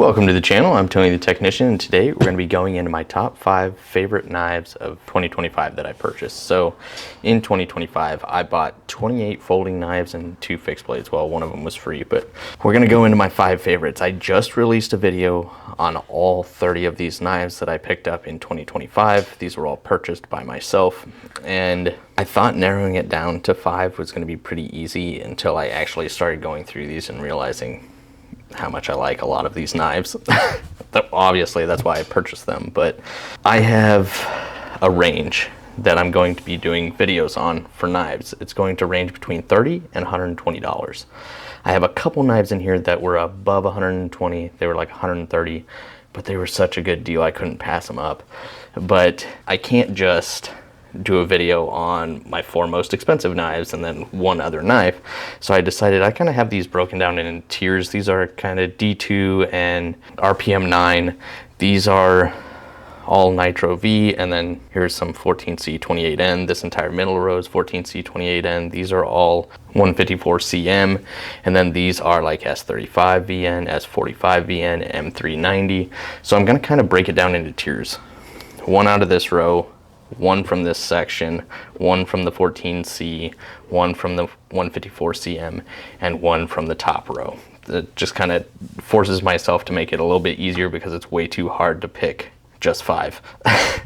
Welcome to the channel. I'm Tony the Technician, and today we're going to be going into my top 5 favorite knives of 2025 that I purchased. So in 2025 I bought 28 folding knives and 2 fixed blades. Well, one of them was free, but we're going to go into my 5 favorites. I just released a video on all 30 of these knives that I picked up in 2025. These were all purchased by myself, and I thought narrowing it down to 5 was going to be pretty easy until I actually started going through these and realizing how much I like a lot of these knives. Obviously that's why I purchased them, but I have a range that I'm going to be doing videos on for knives. It's going to range between $30 and $120. I have a couple knives in here that were above 120. They were like 130, but they were such a good deal I couldn't pass them up. But I can't just do a video on my 4 most expensive knives and then one other knife. So I decided I kind of have these broken down in tiers. These are kind of D2 and RPM 9. These are all Nitro V, and then here's some 14C 28N. This entire middle row is 14C 28N. These are all 154 CM, and then these are like S35 VN, S45 VN, M390. So I'm going to kind of break it down into tiers. One out of this row, one from this section, one from the 14C, one from the 154 CM, and one from the top row. It just kind of forces myself to make it a little bit easier because it's way too hard to pick just 5.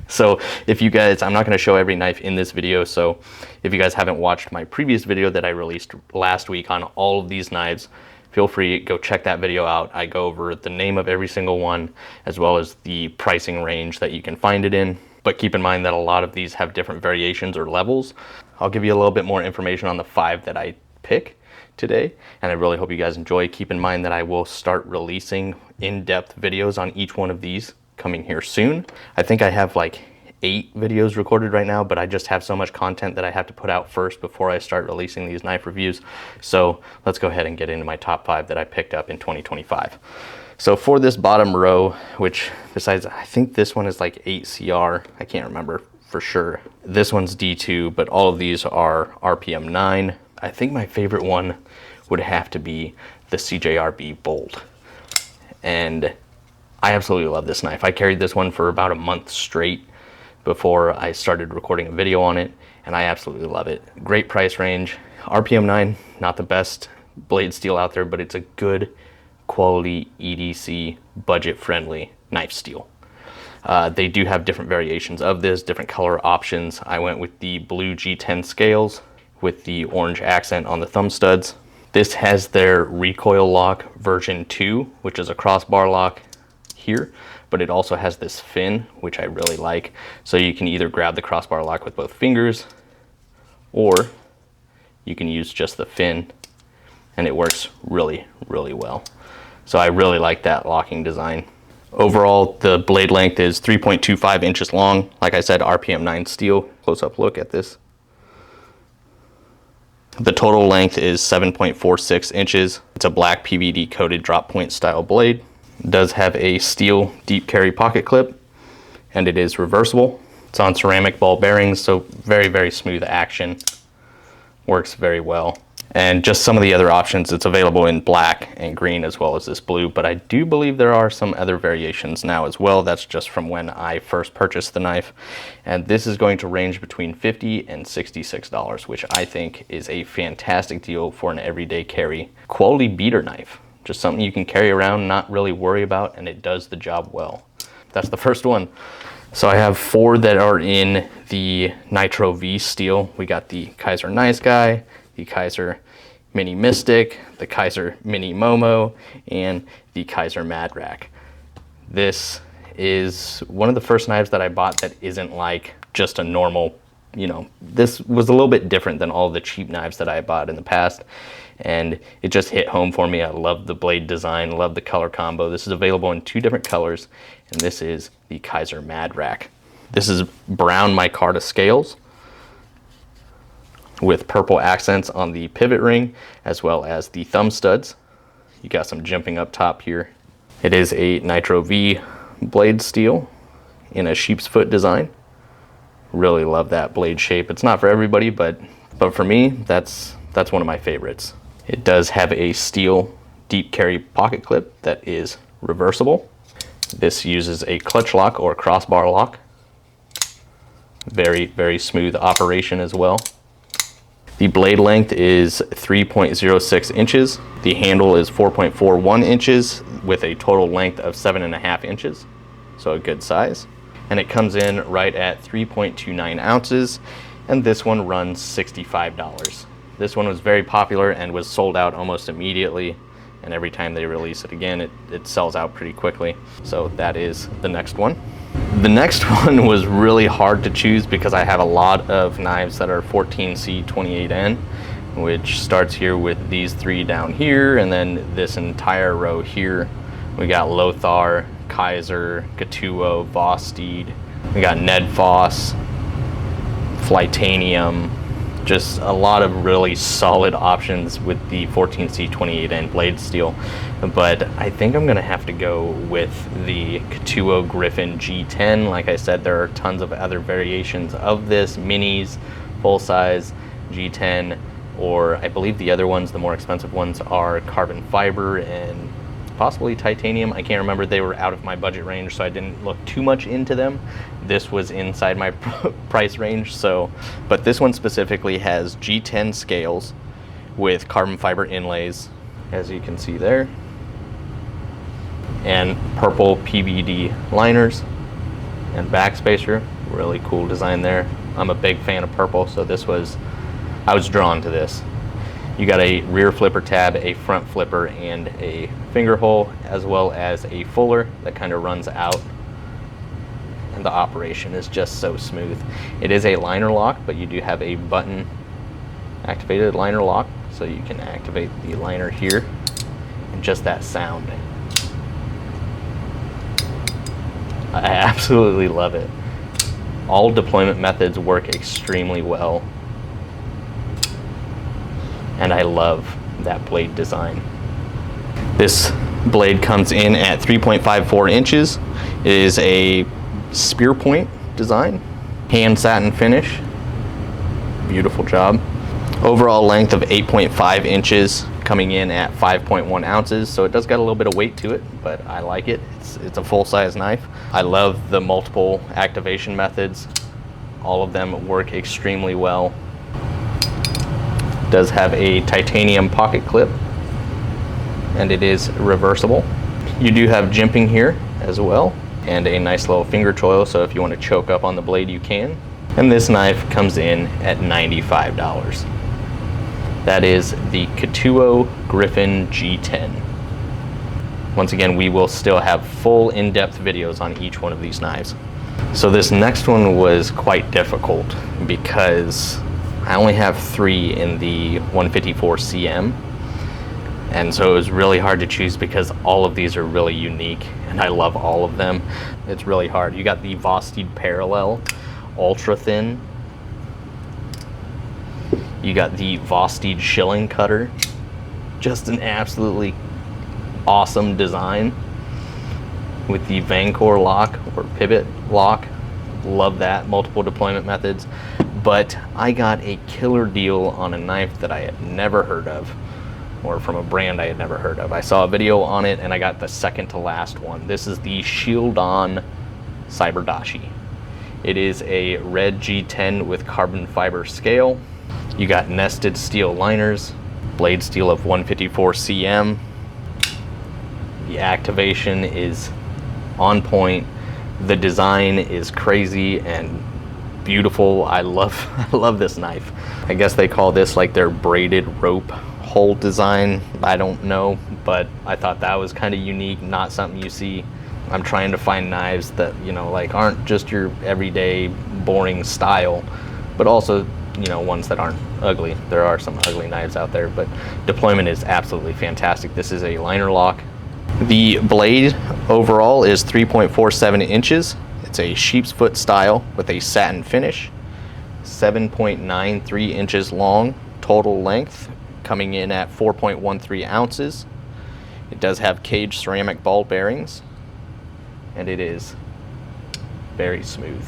So if you guys, I'm not going to show every knife in this video, so if you guys haven't watched my previous video that I released last week on all of these knives, feel free to go check that video out. I go over the name of every single one as well as the pricing range that you can find it in. But keep in mind that a lot of these have different variations or levels. I'll give you a little bit more information on the 5 that I pick today, and I really hope you guys enjoy. Keep in mind that I will start releasing in-depth videos on each one of these coming here soon. I think I have like 8 videos recorded right now, but I just have so much content that I have to put out first before I start releasing these knife reviews. So let's go ahead and get into my top 5 that I picked up in 2025. So for this bottom row, which besides, I think this one is like 8CR, I can't remember for sure. This one's D2, but all of these are RPM 9. I think my favorite one would have to be the CJRB Bolt. And I absolutely love this knife. I carried this one for about a month straight before I started recording a video on it, and I absolutely love it. Great price range. RPM 9, not the best blade steel out there, but it's a good quality EDC budget friendly knife steel. They do have different variations of this, different color options. I went with the blue G10 scales with the orange accent on the thumb studs. This has their recoil lock version 2, which is a crossbar lock here, but it also has this fin, which I really like. So you can either grab the crossbar lock with both fingers, or you can use just the fin, and it works really, really well. So I really like that locking design. Overall, the blade length is 3.25 inches long. Like I said, RPM 9 steel. Close-up look at this. The total length is 7.46 inches. It's a black PVD coated drop point style blade. It does have a steel deep carry pocket clip, and it is reversible. It's on ceramic ball bearings, so very, very smooth action. Works very well. And just some of the other options, it's available in black and green as well as this blue, but I do believe there are some other variations now as well. That's just from when I first purchased the knife. And this is going to range between $50 and $66, which I think is a fantastic deal for an everyday carry. Quality beater knife, just something you can carry around, not really worry about, and it does the job well. That's the first one. So I have 4 that are in the Nitro V steel. We got the Kizer Nice Guy, the Kizer Mini Mystic, the Kizer Mini Momo, and the Kizer Madrack. This is one of the first knives that I bought that isn't like just a normal, this was a little bit different than all the cheap knives that I bought in the past, and it just hit home for me. I love the blade design, love the color combo. This is available in 2 different colors, and this is the Kizer Madrack. This is brown micarta scales with purple accents on the pivot ring as well as the thumb studs. You got some jimping up top here. It is a Nitro V blade steel in a sheep's foot design. Really love that blade shape. It's not for everybody, but for me, that's one of my favorites. It does have a steel deep carry pocket clip that is reversible. This uses a clutch lock or crossbar lock. Very, very smooth operation as well. The blade length is 3.06 inches. The handle is 4.41 inches with a total length of 7.5 inches. So a good size. And it comes in right at 3.29 ounces. And this one runs $65. This one was very popular and was sold out almost immediately. And every time they release it again, it sells out pretty quickly. So that is the next one. The next one was really hard to choose because I have a lot of knives that are 14C28N, which starts here with these three down here, and then this entire row here. We got Lothar, Kizer, CUO, Vosteed. We got Ned Foss, Flytanium. Just a lot of really solid options with the 14C28N blade steel, but I think I'm gonna have to go with the CUO Griffin G10. Like I said, there are tons of other variations of this, minis, full size, G10, or I believe the other ones, the more expensive ones, are carbon fiber and possibly titanium. I can't remember. They were out of my budget range, so I didn't look too much into them. This was inside my price range, so, but this one specifically has G10 scales with carbon fiber inlays, as you can see there, and purple PVD liners and backspacer. Really cool design there. I'm a big fan of purple, so I was drawn to this. You got a rear flipper tab, a front flipper, and a finger hole, as well as a fuller that kind of runs out. And the operation is just so smooth. It is a liner lock, but you do have a button activated liner lock, so you can activate the liner here, and just that sound. I absolutely love it. All deployment methods work extremely well. And I love that blade design. This blade comes in at 3.54 inches. It is a spear point design, hand satin finish, beautiful job. Overall length of 8.5 inches, coming in at 5.1 ounces, so it does got a little bit of weight to it, but I like it. It's a full-size knife. I love the multiple activation methods. All of them work extremely well. Does have a titanium pocket clip, and it is reversible. You do have jimping here as well, and a nice little finger choil, so if you want to choke up on the blade, you can. And this knife comes in at $95. That is the CUO Griffin G10. Once again, we will still have full in-depth videos on each one of these knives. So this next one was quite difficult because I only have 3 in the 154 CM, and so it was really hard to choose because all of these are really unique and I love all of them. It's really hard. You got the Vosteed Parallel ultra thin. You got the Vosteed Shilling Cutter, just an absolutely awesome design, with the Vancor lock or pivot lock. Love that, multiple deployment methods. But I got a killer deal on a knife that I had never heard of, or from a brand I had never heard of. I saw a video on it and I got the second to last one. This is the Shieldon Cyberdashi. It is a red G10 with carbon fiber scale. You got nested steel liners, blade steel of 154 CM. The activation is on point. The design is crazy and beautiful. I love this knife. I guess they call this like their braided rope hole design. I don't know, but I thought that was kind of unique, not something you see. I'm trying to find knives that, you know, like aren't just your everyday boring style, but also, you know, ones that aren't ugly. There are some ugly knives out there, but deployment is absolutely fantastic. This is a liner lock. The blade overall is 3.47 inches. It's a sheep's foot style with a satin finish, 7.93 inches long total length, coming in at 4.13 ounces. It does have caged ceramic ball bearings, and it is very smooth.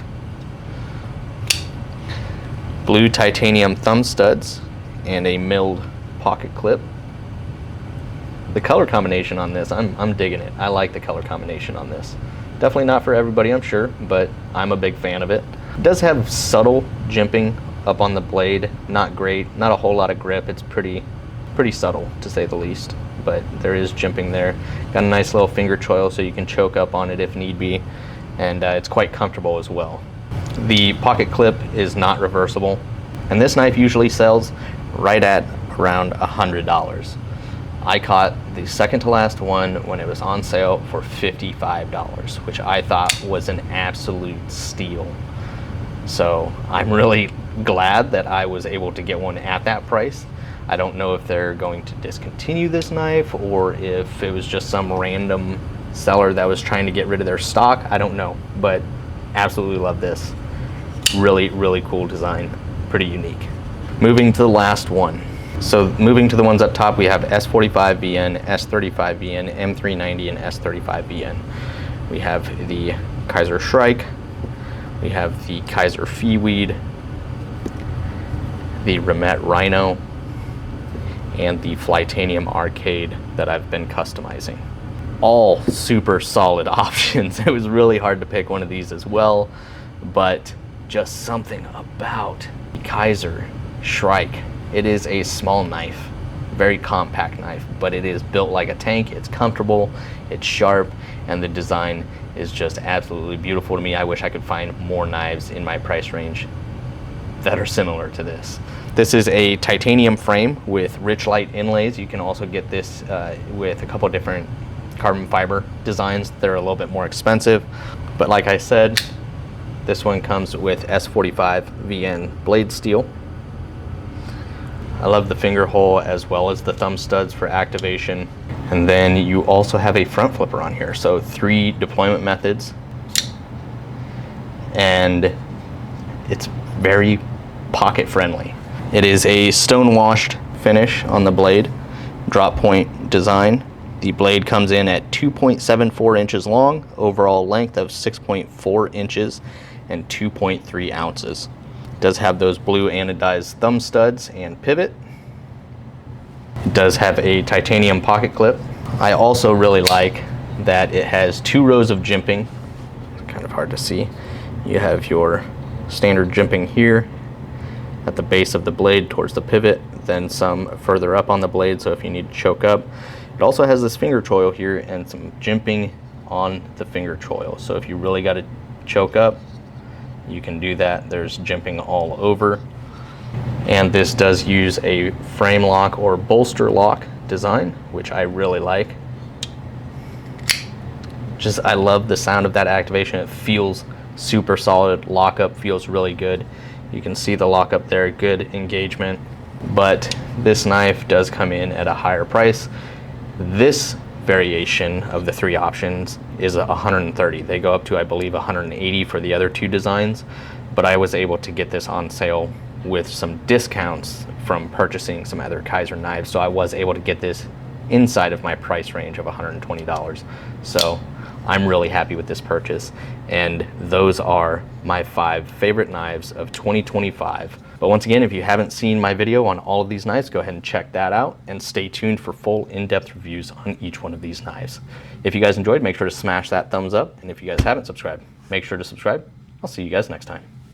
Blue titanium thumb studs and a milled pocket clip. The color combination on this, I'm digging it. I like the color combination on this. Definitely not for everybody, I'm sure, but I'm a big fan of it. It does have subtle jimping up on the blade. Not great, not a whole lot of grip. It's pretty subtle, to say the least, but there is jimping there. Got a nice little finger choil so you can choke up on it if need be, and it's quite comfortable as well. The pocket clip is not reversible, and this knife usually sells right at around $100. I caught the second to last one when it was on sale for $55, which I thought was an absolute steal. So I'm really glad that I was able to get one at that price. I don't know if they're going to discontinue this knife or if it was just some random seller that was trying to get rid of their stock. I don't know, but absolutely love this. Really, really cool design, pretty unique. Moving to the last one. So moving to the ones up top, we have S45VN, S35VN, M390, and S35VN. We have the Kizer Shrike, we have the Kizer Feeweed, the Remet Rhino, and the Flytanium Arcade that I've been customizing. All super solid options. It was really hard to pick one of these as well, but just something about the Kizer Shrike. It is a small knife, very compact knife, but it is built like a tank. It's comfortable, it's sharp, and the design is just absolutely beautiful to me. I wish I could find more knives in my price range that are similar to this. This is a titanium frame with rich light inlays. You can also get this with a couple different carbon fiber designs. They're a little bit more expensive, but like I said, this one comes with S45VN blade steel. I love the finger hole as well as the thumb studs for activation. And then you also have a front flipper on here. So 3 deployment methods. And it's very pocket friendly. It is a stone washed finish on the blade, drop point design. The blade comes in at 2.74 inches long, overall length of 6.4 inches and 2.3 ounces. It does have those blue anodized thumb studs and pivot. It does have a titanium pocket clip. I also really like that it has 2 rows of jimping. It's kind of hard to see. You have your standard jimping here at the base of the blade towards the pivot, then some further up on the blade, so if you need to choke up. It also has this finger choil here and some jimping on the finger choil. So if you really got to choke up, you can do that. There's jimping all over. And this does use a frame lock or bolster lock design, which I really like. I love the sound of that activation. It feels super solid. Lockup feels really good. You can see the lockup there, good engagement. But this knife does come in at a higher price. This variation of the 3 options is $130. They go up to, I believe, $180 for the other 2 designs, but I was able to get this on sale with some discounts from purchasing some other Kizer knives, so I was able to get this inside of my price range of $120. So I'm really happy with this purchase, and those are my 5 favorite knives of 2025. But once again, if you haven't seen my video on all of these knives, go ahead and check that out and stay tuned for full in-depth reviews on each one of these knives. If you guys enjoyed, make sure to smash that thumbs up, and if you guys haven't subscribed, make sure to subscribe. I'll see you guys next time.